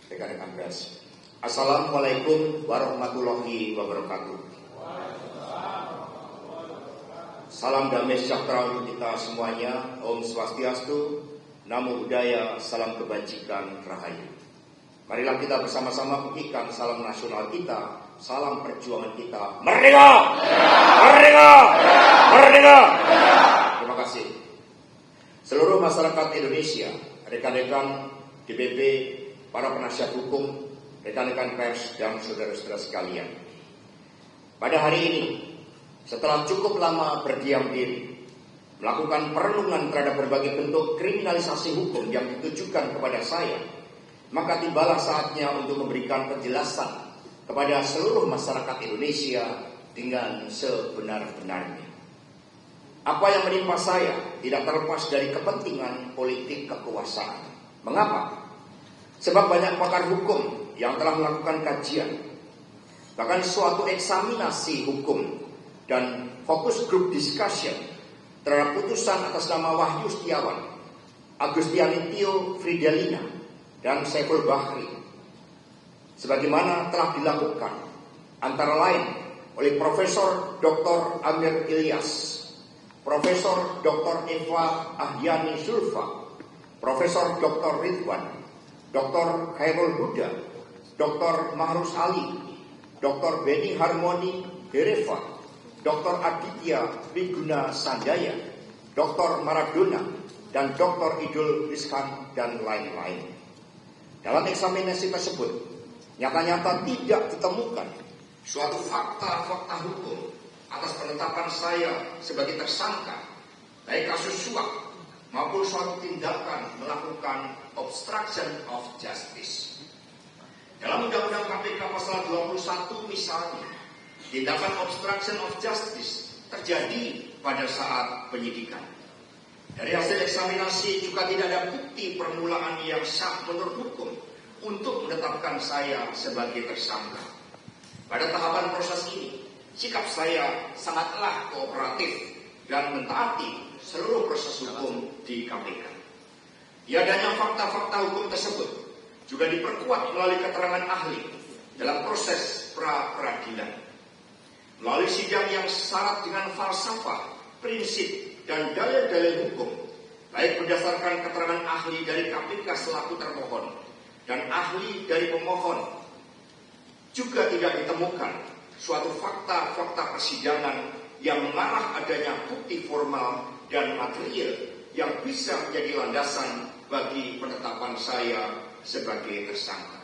rekan-rekan pers. Assalamualaikum warahmatullahi wabarakatuh. Salam damai sejahtera untuk kita semuanya. Om Swastiastu, Namo Buddhaya, salam kebajikan, rahayu. Marilah kita bersama-sama buktikan salam nasional kita, salam perjuangan kita. Merdeka! Merdeka! Merdeka! Terima kasih. Seluruh masyarakat Indonesia, rekan-rekan DPP, para penasihat hukum, rekan-rekan pers, dan saudara-saudara sekalian. Pada hari ini, setelah cukup lama berdiam diri, melakukan perenungan terhadap berbagai bentuk kriminalisasi hukum yang ditujukan kepada saya, maka tibalah saatnya untuk memberikan penjelasan kepada seluruh masyarakat Indonesia dengan sebenar-benarnya. Apa yang menimpa saya tidak terlepas dari kepentingan politik kekuasaan. Mengapa? Sebab banyak pakar hukum yang telah melakukan kajian, bahkan suatu eksaminasi hukum dan fokus group discussion terhadap putusan atas nama Wahyu Setiawan, Agustiani Tio Fridelina, dan Saiful Bahri, sebagaimana telah dilakukan antara lain oleh Profesor Dr. Amir Ilyas, Profesor Dr. Eva Ahyani Zulfa, Profesor Dr. Ridwan, Dr. Khairul Huda, Dr. Mahrus Ali, Dr. Beni Harmoni Hereva, Dr. Aditya Wiguna Sanjaya, Dr. Maradona, dan Dr. Idul Rizkan, dan lain-lain. Dalam eksaminasi tersebut, nyata-nyata tidak ditemukan suatu fakta-fakta hukum atas penetapan saya sebagai tersangka, baik kasus suap maupun suatu tindakan melakukan obstruction of justice. Dalam Undang-Undang KPK pasal 21 misalnya, tindakan obstruction of justice terjadi pada saat penyidikan. Dari hasil eksaminasi juga tidak ada bukti permulaan yang sah menurut hukum untuk menetapkan saya sebagai tersangka. Pada tahapan proses ini, sikap saya sangatlah kooperatif dan mentaati seluruh proses hukum di KPK. Tiadanya fakta-fakta hukum tersebut juga diperkuat melalui keterangan ahli dalam proses pra-peradilan. Melalui sidang yang syarat dengan falsafah, prinsip, dan dalil-dalil hukum, baik berdasarkan keterangan ahli dari KPK selaku termohon dan ahli dari pemohon, juga tidak ditemukan suatu fakta-fakta persidangan yang mengarah adanya bukti formal dan material yang bisa menjadi landasan bagi penetapan saya sebagai tersangka.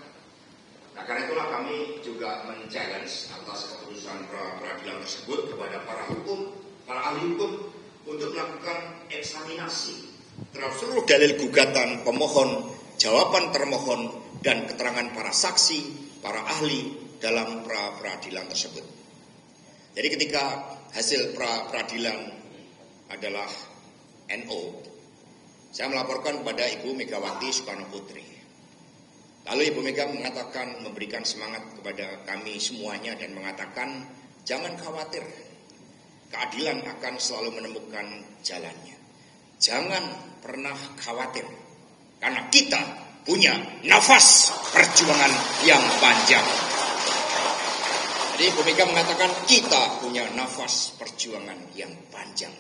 Nah, karena itulah kami juga men-challenge atas keputusan pra-peradilan tersebut kepada para ahli hukum untuk melakukan eksaminasi terhadap seluruh dalil gugatan pemohon, jawaban termohon, dan keterangan para saksi, para ahli dalam pra-peradilan tersebut. Jadi ketika hasil pra-peradilan adalah NO, saya melaporkan kepada Ibu Megawati Soekarno Putri. Lalu Ibu Mega memberikan semangat kepada kami semuanya dan mengatakan, jangan khawatir, keadilan akan selalu menemukan jalannya. Jangan pernah khawatir, karena kita punya nafas perjuangan yang panjang. Jadi Ibu Mega mengatakan kita punya nafas perjuangan yang panjang.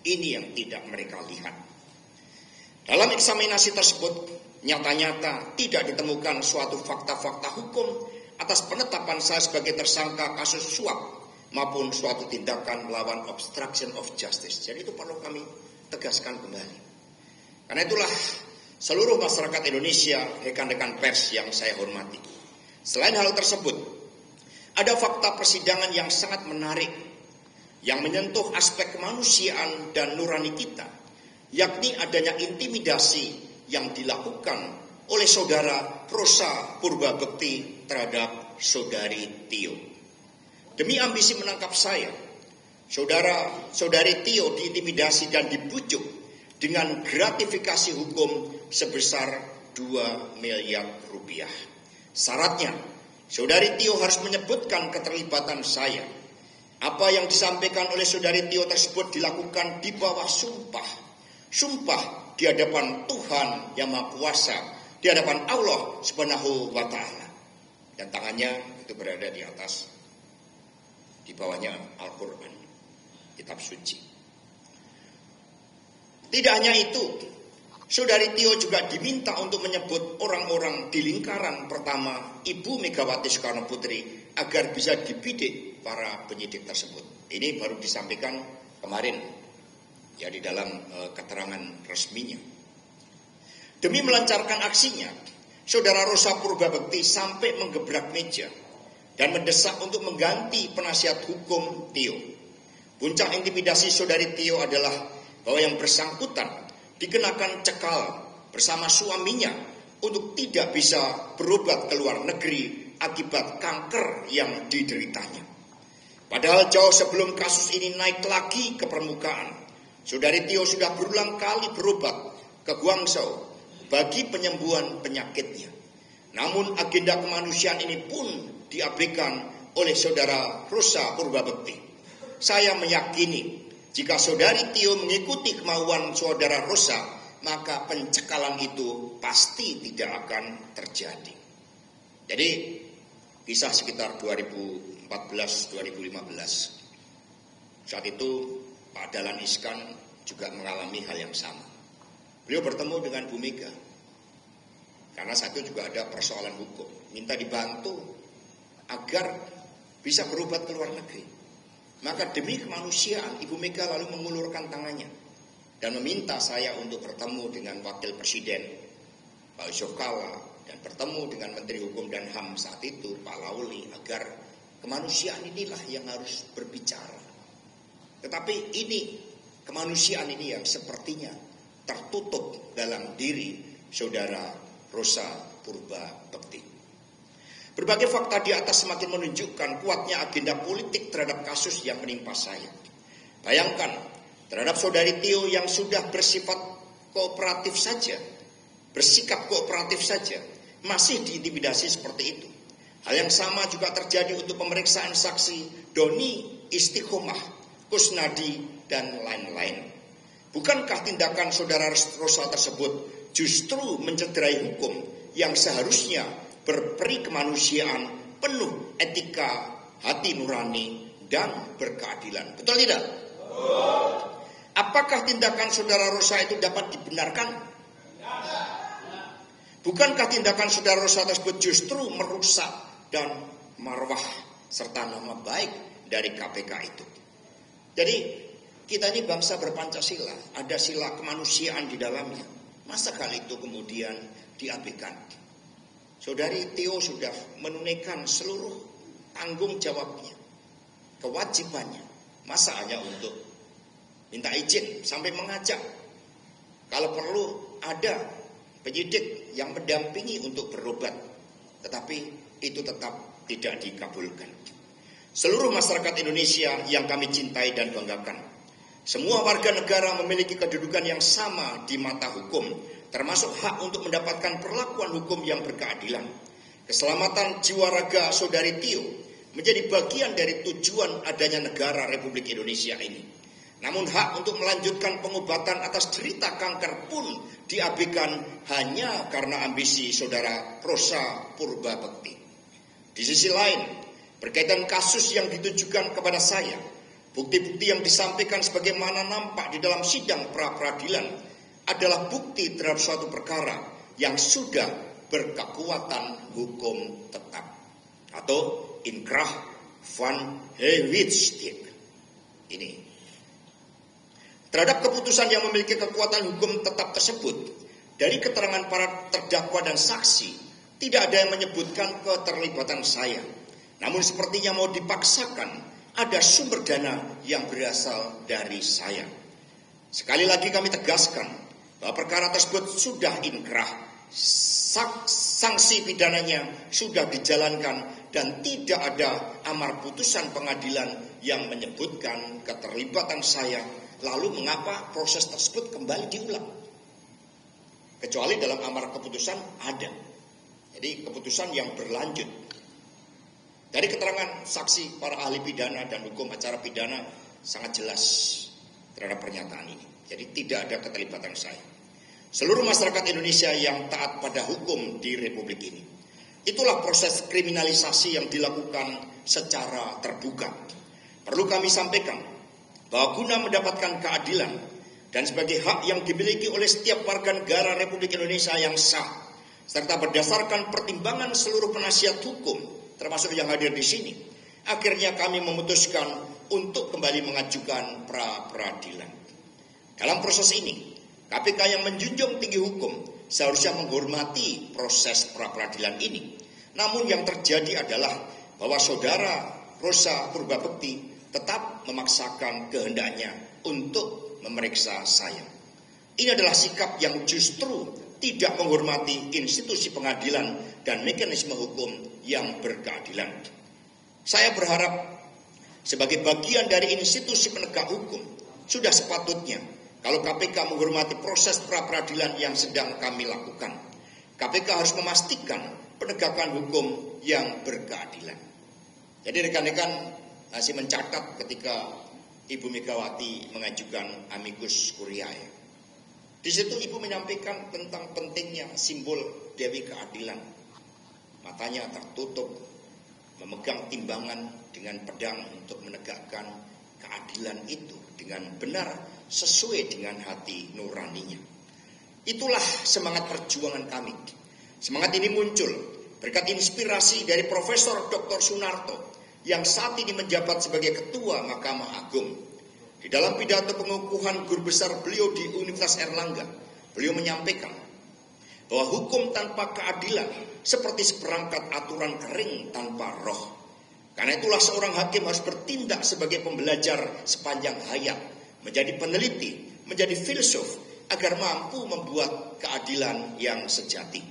Ini yang tidak mereka lihat. Dalam eksaminasi tersebut, nyata-nyata tidak ditemukan suatu fakta-fakta hukum atas penetapan saya sebagai tersangka kasus suap maupun suatu tindakan melawan obstruction of justice. Jadi itu perlu kami tegaskan kembali. Karena itulah seluruh masyarakat Indonesia, rekan-rekan pers yang saya hormati. Selain hal tersebut, ada fakta persidangan yang sangat menarik yang menyentuh aspek kemanusiaan dan nurani kita, yakni adanya intimidasi yang dilakukan oleh saudara Rosa Purbabekti terhadap saudari Tio. Demi ambisi menangkap saya, saudari Tio diintimidasi dan dibujuk dengan gratifikasi hukum sebesar 2 miliar rupiah. Syaratnya, saudari Tio harus menyebutkan keterlibatan saya. Apa yang disampaikan oleh saudari Tio tersebut dilakukan di bawah sumpah. Sumpah di hadapan Tuhan Yang Maha Kuasa di hadapan Allah Subhanahu wa Ta'ala. Dan tangannya itu berada di atas, di bawahnya Al-Quran, kitab suci. Tidak hanya itu, Saudari Tio juga diminta untuk menyebut orang-orang di lingkaran pertama Ibu Megawati Soekarno Putri agar bisa dibidik para penyidik tersebut. Ini baru disampaikan kemarin ya di dalam keterangan resminya. Demi melancarkan aksinya, Saudara Rosa Purbabekti sampai menggebrak meja dan mendesak untuk mengganti penasihat hukum Tio. Puncak intimidasi Saudari Tio adalah bahwa yang bersangkutan dikenakan cekal bersama suaminya untuk tidak bisa berobat ke luar negeri akibat kanker yang dideritanya. Padahal jauh sebelum kasus ini naik lagi ke permukaan, Saudari Tio sudah berulang kali berobat ke Guangzhou bagi penyembuhan penyakitnya. Namun agenda kemanusiaan ini pun diabaikan oleh Saudara Rosa Purbabekti. Saya meyakini jika Saudari Tio mengikuti kemauan Saudara Rosa, maka pencekalan itu pasti tidak akan terjadi. Jadi kisah sekitar 2014-2015. Saat itu Pak Dahlan Iskan juga mengalami hal yang sama. Beliau bertemu dengan Bu Mega. Karena saat itu juga ada persoalan hukum. Minta dibantu agar bisa berobat ke luar negeri. Maka demi kemanusiaan, Ibu Mega lalu mengulurkan tangannya dan meminta saya untuk bertemu dengan Wakil Presiden Pak Yusuf Kalla dan bertemu dengan Menteri Hukum dan HAM saat itu Pak Lauli agar kemanusiaan inilah yang harus berbicara. Tetapi ini kemanusiaan ini yang sepertinya tertutup dalam diri Saudara Rosa Purbabekti. Berbagai fakta di atas semakin menunjukkan kuatnya agenda politik terhadap kasus yang menimpa saya. Bayangkan, terhadap Saudari Tio yang sudah bersifat kooperatif saja, bersikap kooperatif saja, masih diintimidasi seperti itu. Hal yang sama juga terjadi untuk pemeriksaan saksi Doni Istiqomah, Kusnadi, dan lain-lain. Bukankah tindakan Saudara Rosa tersebut justru mencederai hukum yang seharusnya berperi kemanusiaan, penuh etika, hati nurani, dan berkeadilan? Betul tidak? Apakah tindakan Saudara Rosa itu dapat dibenarkan? Bukankah tindakan Saudara Rosa tersebut justru merusak dan marwah serta nama baik dari KPK itu? Jadi kita ini bangsa berpancasila, ada sila kemanusiaan di dalamnya. Masa kali itu kemudian diabaikan? Saudari Tio sudah menunaikan seluruh tanggung jawabnya, kewajibannya. Masa hanya untuk minta izin sampai mengajak. Kalau perlu ada penyidik yang mendampingi untuk berobat. Tetapi itu tetap tidak dikabulkan. Seluruh masyarakat Indonesia yang kami cintai dan banggakan, semua warga negara memiliki kedudukan yang sama di mata hukum, termasuk hak untuk mendapatkan perlakuan hukum yang berkeadilan. Keselamatan jiwa raga Saudari Tio menjadi bagian dari tujuan adanya negara Republik Indonesia ini. Namun hak untuk melanjutkan pengobatan atas derita kanker pun diabaikan hanya karena ambisi Saudara Rosa Purbabekti. Di sisi lain, berkaitan kasus yang ditujukan kepada saya, bukti-bukti yang disampaikan sebagaimana nampak di dalam sidang pra-peradilan adalah bukti terhadap suatu perkara yang sudah berkekuatan hukum tetap atau inkrah van Hewittstick. Ini terhadap keputusan yang memiliki kekuatan hukum tetap tersebut, dari keterangan para terdakwa dan saksi tidak ada yang menyebutkan keterlibatan saya. Namun sepertinya mau dipaksakan ada sumber dana yang berasal dari saya. Sekali lagi kami tegaskan bahwa perkara tersebut sudah inkrah, sanksi pidananya sudah dijalankan dan tidak ada amar putusan pengadilan yang menyebutkan keterlibatan saya. Lalu mengapa proses tersebut kembali diulang? Kecuali dalam amar keputusan ada. Jadi keputusan yang berlanjut. Dari keterangan saksi para ahli pidana dan hukum acara pidana sangat jelas terhadap pernyataan ini. Jadi tidak ada keterlibatan saya. seluruh masyarakat Indonesia yang taat pada hukum di Republik ini. Itulah proses kriminalisasi yang dilakukan secara terbuka. Perlu kami sampaikan bahwa guna mendapatkan keadilan dan sebagai hak yang dimiliki oleh setiap warga negara Republik Indonesia yang sah, serta berdasarkan pertimbangan seluruh penasihat hukum, termasuk yang hadir di sini, akhirnya kami memutuskan untuk kembali mengajukan pra-peradilan. Dalam proses ini, KPK yang menjunjung tinggi hukum seharusnya menghormati proses pra-peradilan ini. Namun yang terjadi adalah bahwa saudara Rosa Purbabekti tetap memaksakan kehendaknya untuk memeriksa saya. Ini adalah sikap yang justru tidak menghormati institusi pengadilan dan mekanisme hukum yang berkeadilan. Saya berharap sebagai bagian dari institusi penegak hukum, sudah sepatutnya kalau KPK menghormati proses pra-peradilan yang sedang kami lakukan. KPK harus memastikan penegakan hukum yang berkeadilan. Jadi rekan-rekan masih mencatat ketika Ibu Megawati mengajukan amicus curiae. Di situ Ibu menyampaikan tentang pentingnya simbol Dewi Keadilan. Matanya tertutup, memegang timbangan dengan pedang untuk menegakkan keadilan itu dengan benar sesuai dengan hati nuraninya. Itulah semangat perjuangan kami. Semangat ini muncul berkat inspirasi dari Profesor Dr. Sunarto yang saat ini menjabat sebagai Ketua Mahkamah Agung. Di dalam pidato pengukuhan guru besar beliau di Universitas Airlangga, beliau menyampaikan bahwa hukum tanpa keadilan seperti seperangkat aturan kering tanpa roh. Karena itulah seorang hakim harus bertindak sebagai pembelajar sepanjang hayat, menjadi peneliti, menjadi filsuf, agar mampu membuat keadilan yang sejati.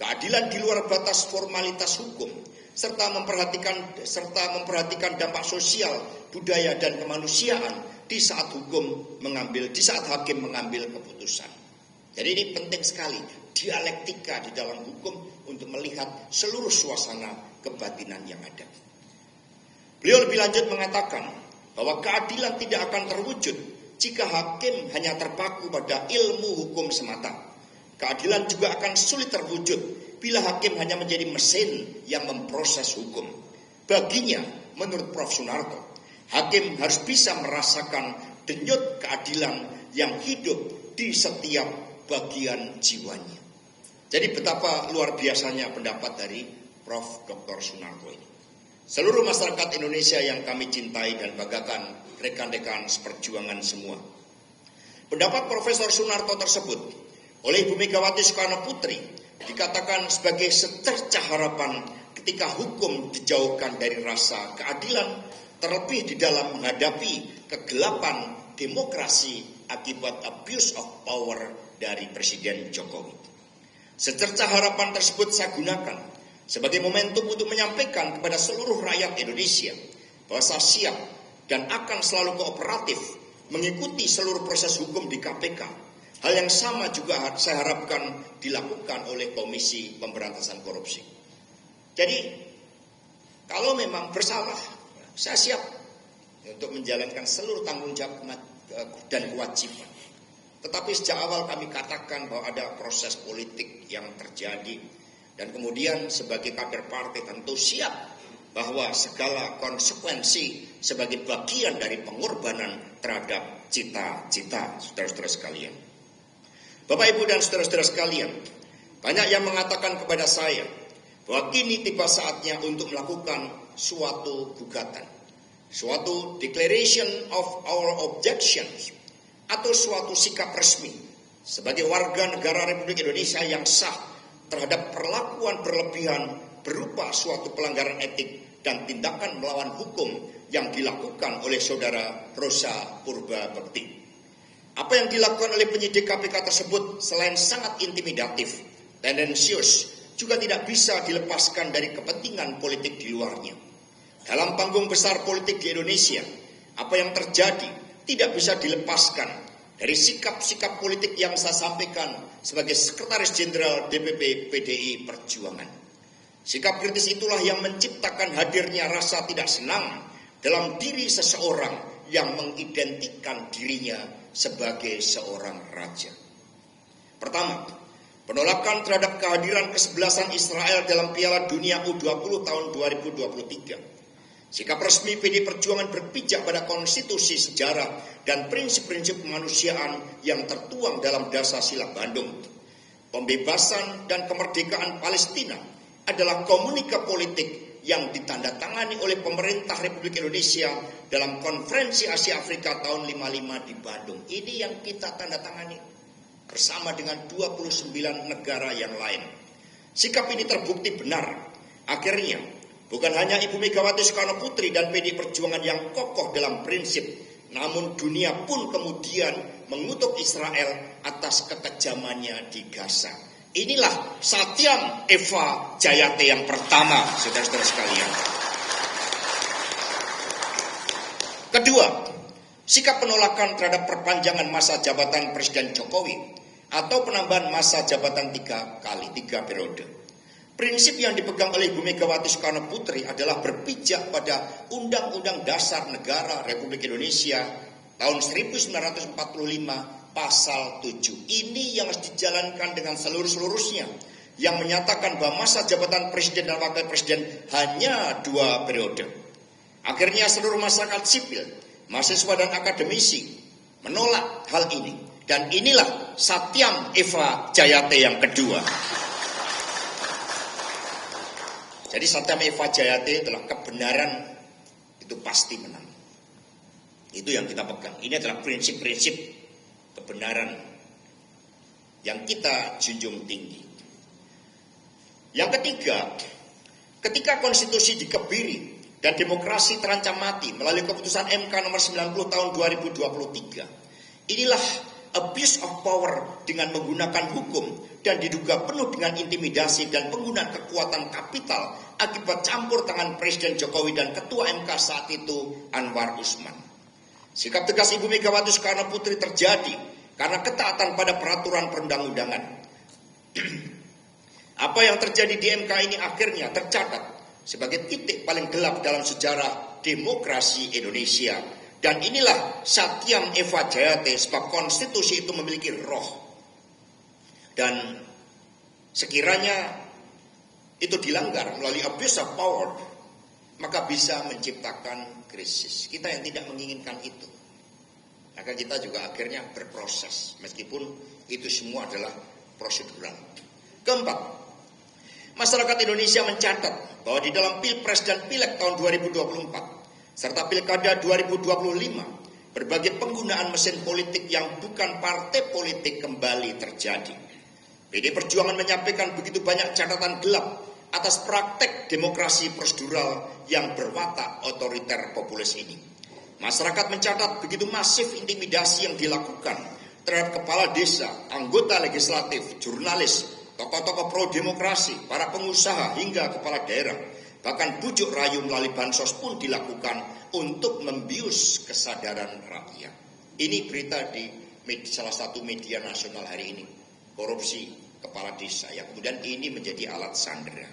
Keadilan di luar batas formalitas hukum, serta memperhatikan dampak sosial, budaya dan kemanusiaan di saat hakim mengambil keputusan. Jadi ini penting sekali dialektika di dalam hukum untuk melihat seluruh suasana kebatinan yang ada. Beliau lebih lanjut mengatakan bahwa keadilan tidak akan terwujud jika hakim hanya terpaku pada ilmu hukum semata. Keadilan juga akan sulit terwujud bila hakim hanya menjadi mesin yang memproses hukum. Baginya, menurut Prof. Sunarto, hakim harus bisa merasakan denyut keadilan yang hidup di setiap bagian jiwanya. Jadi betapa luar biasanya pendapat dari Prof. Dr. Sunarto ini. Seluruh masyarakat Indonesia yang kami cintai dan banggakan, rekan-rekan seperjuangan semua. Pendapat Profesor Sunarto tersebut oleh Ibu Megawati Soekarno Putri dikatakan sebagai secercah harapan ketika hukum dijauhkan dari rasa keadilan, terlebih di dalam menghadapi kegelapan demokrasi akibat abuse of power dari Presiden Jokowi. Secercah harapan tersebut saya gunakan sebagai momentum untuk menyampaikan kepada seluruh rakyat Indonesia bahwa saya siap dan akan selalu kooperatif mengikuti seluruh proses hukum di KPK. Hal yang sama juga saya harapkan dilakukan oleh Komisi Pemberantasan Korupsi. Jadi, kalau memang bersalah, saya siap untuk menjalankan seluruh tanggung jawab dan kewajiban. Tetapi sejak awal kami katakan bahwa ada proses politik yang terjadi. Dan kemudian sebagai kader partai tentu siap bahwa segala konsekuensi sebagai bagian dari pengorbanan terhadap cita-cita saudara-saudara sekalian. Bapak, Ibu, dan saudara-saudara sekalian, banyak yang mengatakan kepada saya bahwa kini tiba saatnya untuk melakukan suatu gugatan, suatu declaration of our objections, atau suatu sikap resmi sebagai warga negara Republik Indonesia yang sah terhadap perlakuan berlebihan berupa suatu pelanggaran etik dan tindakan melawan hukum yang dilakukan oleh saudara Rosa Purbabekti. Apa yang dilakukan oleh penyidik KPK tersebut selain sangat intimidatif, tendensius, juga tidak bisa dilepaskan dari kepentingan politik di luarnya. Dalam panggung besar politik di Indonesia, apa yang terjadi tidak bisa dilepaskan dari sikap-sikap politik yang saya sampaikan sebagai Sekretaris Jenderal DPP PDI Perjuangan. Sikap kritis itulah yang menciptakan hadirnya rasa tidak senang dalam diri seseorang yang mengidentikan dirinya sebagai seorang raja. Pertama, penolakan terhadap kehadiran kesebelasan Israel dalam Piala Dunia U20 tahun 2023. Sikap resmi PD Perjuangan berpijak pada konstitusi, sejarah, dan prinsip-prinsip kemanusiaan yang tertuang dalam Dasar-Sila Bandung. Pembebasan dan kemerdekaan Palestina adalah komunika politik yang ditandatangani oleh pemerintah Republik Indonesia dalam Konferensi Asia Afrika tahun 55 di Bandung. Ini yang kita tandatangani bersama dengan 29 negara yang lain. Sikap ini terbukti benar. Akhirnya, bukan hanya Ibu Megawati Soekarno Putri dan PD Perjuangan yang kokoh dalam prinsip, namun dunia pun kemudian mengutuk Israel atas kekejamannya di Gaza. Inilah Satyam Eva Jayate yang pertama, saudara-saudara sekalian. Kedua, sikap penolakan terhadap perpanjangan masa jabatan Presiden Jokowi atau penambahan masa jabatan 3 periode. Prinsip yang dipegang oleh Ibu Megawati Soekarno Putri adalah berpijak pada Undang-Undang Dasar Negara Republik Indonesia tahun 1945 pasal 7. Ini yang harus dijalankan dengan seluruh-seluruhnya, yang menyatakan bahwa masa jabatan Presiden dan Wakil Presiden hanya 2 periode. Akhirnya seluruh masyarakat sipil, mahasiswa dan akademisi menolak hal ini. Dan inilah Satyam Eva Jayate yang kedua. Jadi Satyam Eva Jayate adalah kebenaran itu pasti menang. Itu yang kita pegang. Ini adalah prinsip-prinsip kebenaran yang kita junjung tinggi. Yang ketiga, ketika konstitusi dikebiri dan demokrasi terancam mati melalui keputusan MK nomor 90 tahun 2023, inilah abuse of power dengan menggunakan hukum dan diduga penuh dengan intimidasi dan penggunaan kekuatan kapital akibat campur tangan Presiden Jokowi dan Ketua MK saat itu Anwar Usman. Sikap tegas Ibu Megawati Soekarno Putri terjadi karena ketaatan pada peraturan perundang-undangan. Apa yang terjadi di MK ini akhirnya tercatat sebagai titik paling gelap dalam sejarah demokrasi Indonesia. Dan inilah Satyam Eva Jayate, sebab konstitusi itu memiliki roh. Dan sekiranya itu dilanggar melalui abuse of power, maka bisa menciptakan krisis. Kita yang tidak menginginkan itu, maka kita juga akhirnya berproses, meskipun itu semua adalah prosedural. Keempat, masyarakat Indonesia mencatat bahwa di dalam Pilpres dan Pileg tahun 2024 serta Pilkada 2025, berbagai penggunaan mesin politik yang bukan partai politik kembali terjadi. PD Perjuangan menyampaikan begitu banyak catatan gelap atas praktek demokrasi prosedural yang berwatak otoriter populis ini. Masyarakat mencatat begitu masif intimidasi yang dilakukan terhadap kepala desa, anggota legislatif, jurnalis, tokoh-tokoh pro-demokrasi, para pengusaha hingga kepala daerah. Bahkan bujuk rayu melalui bansos pun dilakukan untuk membius kesadaran rakyat. Ini berita di salah satu media nasional hari ini. Korupsi kepala desa yang kemudian ini menjadi alat sandera.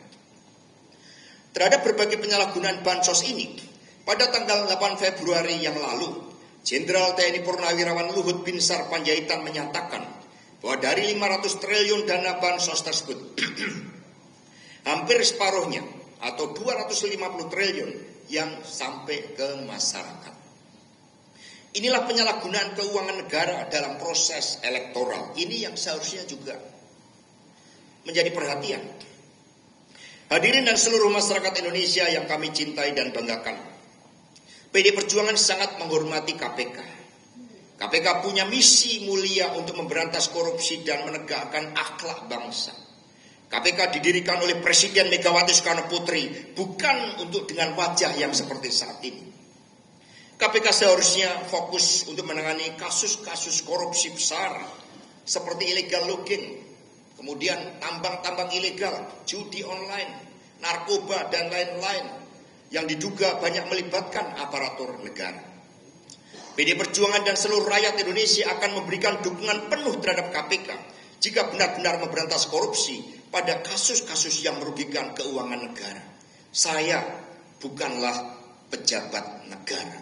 Terhadap berbagai penyalahgunaan bansos ini, pada tanggal 8 Februari yang lalu, Jenderal TNI Purnawirawan Luhut Binsar Panjaitan menyatakan bahwa dari 500 triliun dana bansos tersebut, hampir separuhnya atau 250 triliun yang sampai ke masyarakat. Inilah penyalahgunaan keuangan negara dalam proses elektoral. Ini yang seharusnya juga menjadi perhatian. Hadirin dan seluruh masyarakat Indonesia yang kami cintai dan banggakan, PD Perjuangan sangat menghormati KPK. KPK punya misi mulia untuk memberantas korupsi dan menegakkan akhlak bangsa. KPK didirikan oleh Presiden Megawati Soekarno Putri bukan untuk dengan wajah yang seperti saat ini. KPK seharusnya fokus untuk menangani kasus-kasus korupsi besar seperti illegal logging, kemudian tambang-tambang ilegal, judi online, narkoba dan lain-lain yang diduga banyak melibatkan aparatur negara. PD Perjuangan dan seluruh rakyat Indonesia akan memberikan dukungan penuh terhadap KPK jika benar-benar memberantas korupsi pada kasus-kasus yang merugikan keuangan negara. Saya bukanlah pejabat negara.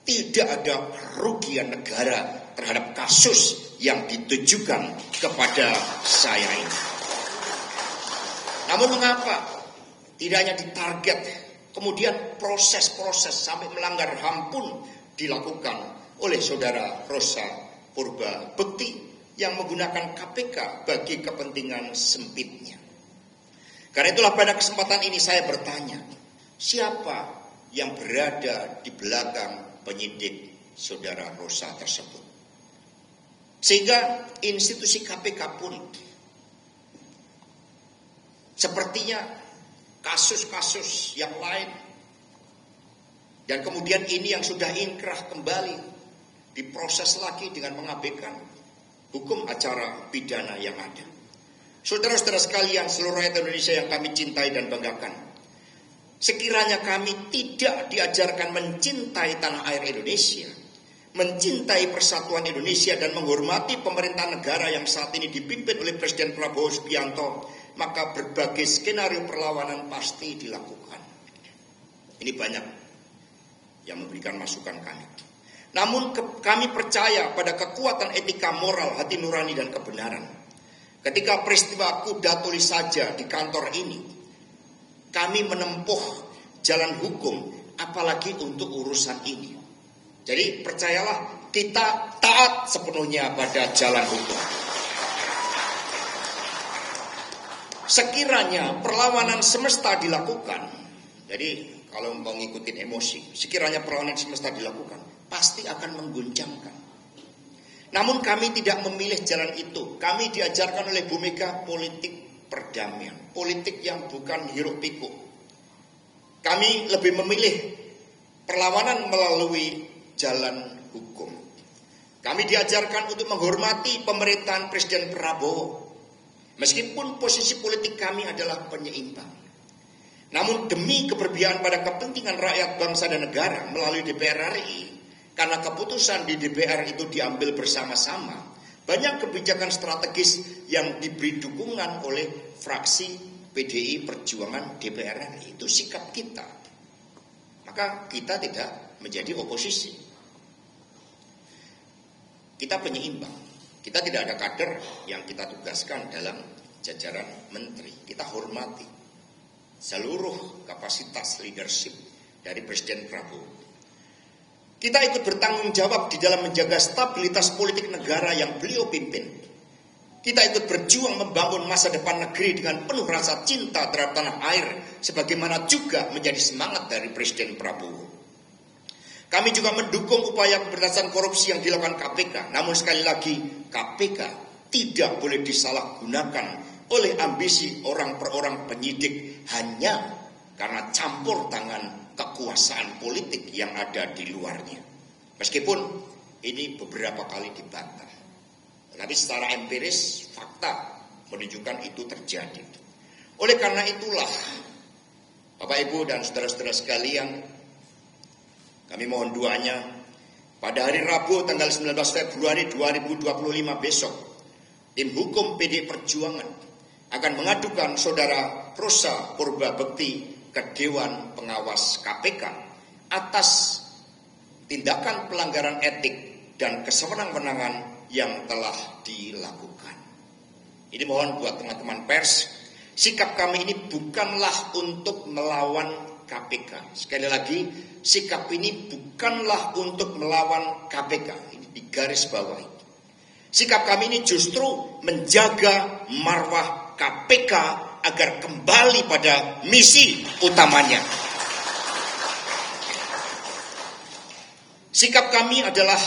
Tidak ada kerugian negara terhadap kasus yang ditujukan kepada saya ini. Namun mengapa tidak hanya ditarget, kemudian proses-proses sampai melanggar HAM pun dilakukan oleh saudara Rosa Purba Bekti yang menggunakan KPK bagi kepentingan sempitnya. Karena itulah pada kesempatan ini saya bertanya, siapa yang berada di belakang penyidik saudara Rosa tersebut? Sehingga institusi KPK pun sepertinya kasus-kasus yang lain, dan kemudian ini yang sudah inkrah kembali diproses lagi dengan mengabaikan hukum acara pidana yang ada. Saudara-saudara sekalian, seluruh rakyat Indonesia yang kami cintai dan banggakan, sekiranya kami tidak diajarkan mencintai tanah air Indonesia, mencintai persatuan Indonesia dan menghormati pemerintah negara yang saat ini dipimpin oleh Presiden Prabowo Subianto, maka berbagai skenario perlawanan pasti dilakukan. Ini banyak yang memberikan masukan kami. Namun kami percaya pada kekuatan etika moral, hati nurani dan kebenaran. Ketika peristiwa kuda tulis saja di kantor ini, kami menempuh jalan hukum, apalagi untuk urusan ini. Jadi percayalah, kita taat sepenuhnya pada jalan hukum. Sekiranya perlawanan semesta dilakukan, jadi kalau mau ngikutin emosi, sekiranya perlawanan semesta dilakukan, pasti akan mengguncangkan. Namun kami tidak memilih jalan itu. Kami diajarkan oleh Bu Mega politik perdamaian, politik yang bukan hiruk pikuk. Kami lebih memilih perlawanan melalui jalan hukum. Kami diajarkan untuk menghormati pemerintahan Presiden Prabowo, meskipun posisi politik kami adalah penyeimbang. Namun demi keberpihakan pada kepentingan rakyat, bangsa dan negara melalui DPR RI, karena keputusan di DPR itu diambil bersama-sama, banyak kebijakan strategis yang diberi dukungan oleh fraksi PDI Perjuangan DPR RI. Itu sikap kita. Maka kita tidak menjadi oposisi. Kita penyeimbang. Kita tidak ada kader yang kita tugaskan dalam jajaran menteri. Kita hormati seluruh kapasitas leadership dari Presiden Prabowo. Kita ikut bertanggung jawab di dalam menjaga stabilitas politik negara yang beliau pimpin. Kita ikut berjuang membangun masa depan negeri dengan penuh rasa cinta terhadap tanah air, sebagaimana juga menjadi semangat dari Presiden Prabowo. Kami juga mendukung upaya pemberantasan korupsi yang dilakukan KPK. Namun sekali lagi, KPK tidak boleh disalahgunakan oleh ambisi orang per orang penyidik hanya karena campur tangan kekuasaan politik yang ada di luarnya. Meskipun ini beberapa kali dibantah, tapi secara empiris fakta menunjukkan itu terjadi. Oleh karena itulah, Bapak Ibu dan saudara-saudara sekalian, kami mohon doanya pada hari Rabu tanggal 19 Februari 2025 besok, tim hukum PD Perjuangan akan mengadukan saudara Rosa Purba Bekti ke Dewan Pengawas KPK atas tindakan pelanggaran etik dan kesewenang-wenangan yang telah dilakukan. Ini mohon buat teman-teman pers, sikap kami ini bukanlah untuk melawan KPK. Sekali lagi, sikap ini bukanlah untuk melawan KPK. Ini di garis bawah. Sikap kami ini justru menjaga marwah KPK agar kembali pada misi utamanya. Sikap kami adalah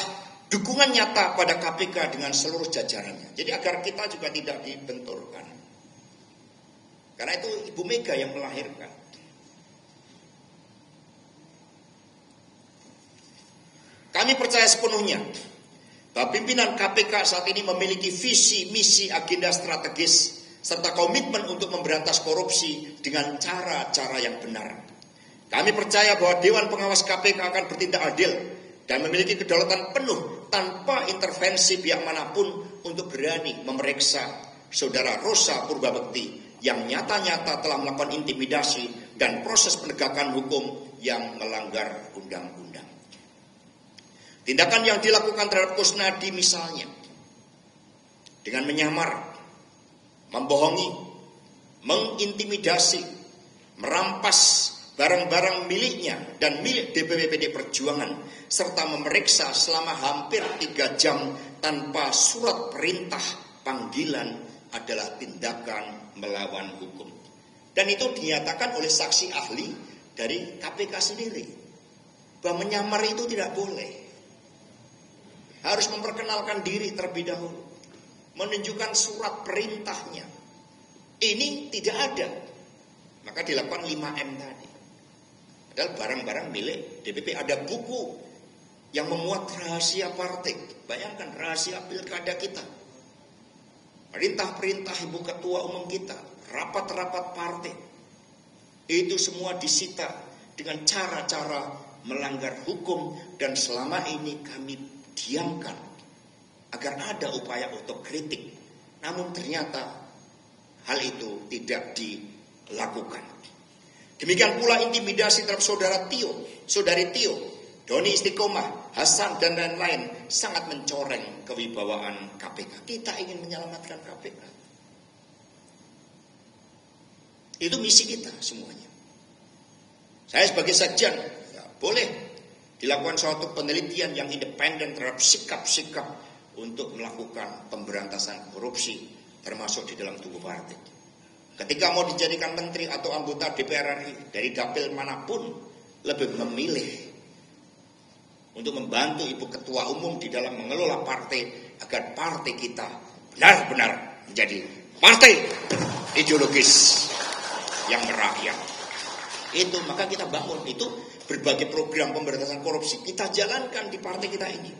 dukungan nyata pada KPK dengan seluruh jajarannya. Jadi agar kita juga tidak dibenturkan. Karena itu Ibu Mega yang melahirkan. Kami percaya sepenuhnya bahwa pimpinan KPK saat ini memiliki visi, misi, agenda strategis serta komitmen untuk memberantas korupsi dengan cara-cara yang benar. Kami percaya bahwa Dewan Pengawas KPK akan bertindak adil dan memiliki kedaulatan penuh tanpa intervensi pihak manapun untuk berani memeriksa saudara Rosa Purba Bekti yang nyata-nyata telah melakukan intimidasi dan proses penegakan hukum yang melanggar undang-undang. Tindakan yang dilakukan terhadap Kusnadi misalnya, dengan menyamar, membohongi, mengintimidasi, merampas barang-barang miliknya dan milik DPP PD Perjuangan, serta memeriksa selama hampir 3 jam tanpa surat perintah panggilan adalah tindakan melawan hukum. Dan itu dinyatakan oleh saksi ahli dari KPK sendiri, bahwa menyamar itu tidak boleh. Harus memperkenalkan diri terlebih dahulu, menunjukkan surat perintahnya. Ini tidak ada, maka dilakukan 5M tadi. Padahal barang-barang milik DPP, ada buku yang memuat rahasia partai. Bayangkan rahasia pilkada kita, perintah-perintah ibu ketua umum kita, rapat-rapat partai, itu semua disita dengan cara-cara melanggar hukum. Dan selama ini kami diamkan agar ada upaya otokritik, namun ternyata hal itu tidak dilakukan. Demikian pula intimidasi terhadap saudari Tio, Doni Istiqomah, Hasan dan lain-lain sangat mencoreng kewibawaan KPK. Kita ingin menyelamatkan KPK. Itu misi kita semuanya. Saya sebagai sekjen, ya, boleh dilakukan suatu penelitian yang independen terhadap sikap-sikap untuk melakukan pemberantasan korupsi, termasuk di dalam tubuh partai. Ketika mau dijadikan menteri atau anggota DPR RI dari dapil manapun, lebih memilih untuk membantu ibu ketua umum di dalam mengelola partai, agar partai kita benar-benar menjadi partai ideologis yang merakyat. Itu maka kita bangun itu, berbagai program pemberantasan korupsi kita jalankan di partai kita ini.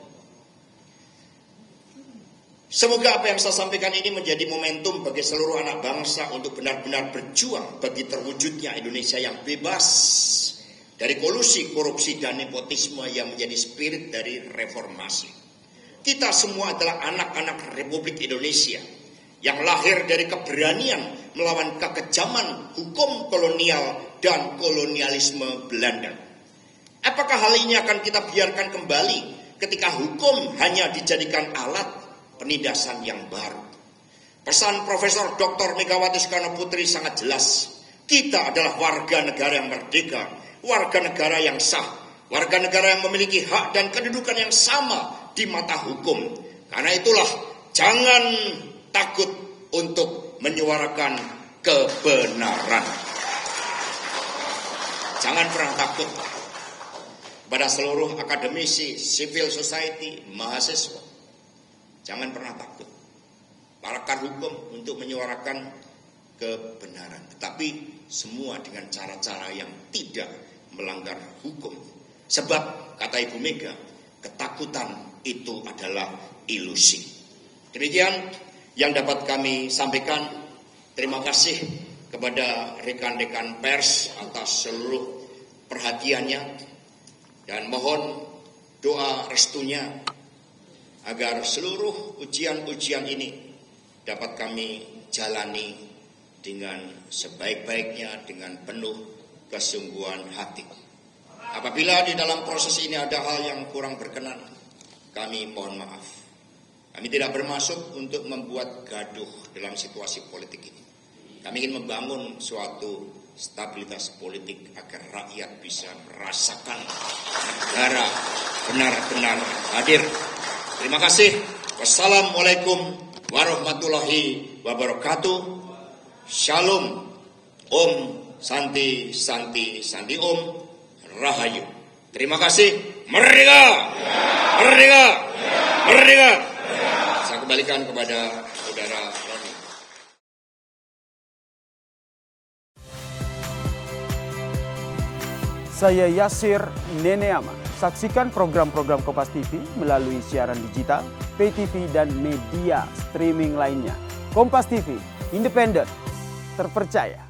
Semoga apa yang saya sampaikan ini menjadi momentum bagi seluruh anak bangsa untuk benar-benar berjuang bagi terwujudnya Indonesia yang bebas dari kolusi, korupsi, dan nepotisme yang menjadi spirit dari reformasi. Kita semua adalah anak-anak Republik Indonesia yang lahir dari keberanian melawan kekejaman hukum kolonial dan kolonialisme Belanda. Apakah hal ini akan kita biarkan kembali ketika hukum hanya dijadikan alat penindasan yang baru? Pesan Profesor Dr. Megawati Soekarno Putri sangat jelas. Kita adalah warga negara yang merdeka, warga negara yang sah, warga negara yang memiliki hak dan kedudukan yang sama di mata hukum. Karena itulah jangan takut untuk menyuarakan kebenaran. Jangan pernah takut. Pada seluruh akademisi, civil society, mahasiswa, jangan pernah takut. Pakar hukum untuk menyuarakan kebenaran, tetapi semua dengan cara-cara yang tidak melanggar hukum. Sebab kata Ibu Mega, ketakutan itu adalah ilusi. Demikian yang dapat kami sampaikan. Terima kasih kepada rekan-rekan pers atas seluruh perhatiannya, dan mohon doa restunya agar seluruh ujian-ujian ini dapat kami jalani dengan sebaik-baiknya, dengan penuh kesungguhan hati. Apabila di dalam proses ini ada hal yang kurang berkenan, kami mohon maaf. Kami tidak bermaksud untuk membuat gaduh dalam situasi politik ini. Kami ingin membangun suatu stabilitas politik agar rakyat bisa merasakan negara benar-benar hadir. Terima kasih. Wassalamualaikum warahmatullahi wabarakatuh. Shalom. Om Santi Santi Santi Om Rahayu. Terima kasih. Merdeka! Merdeka! Merdeka! Saya kembalikan kepada saudara Roni. Saya Yasir Neneama. Saksikan program-program Kompas TV melalui siaran digital, pay TV, dan media streaming lainnya. Kompas TV, independen, terpercaya.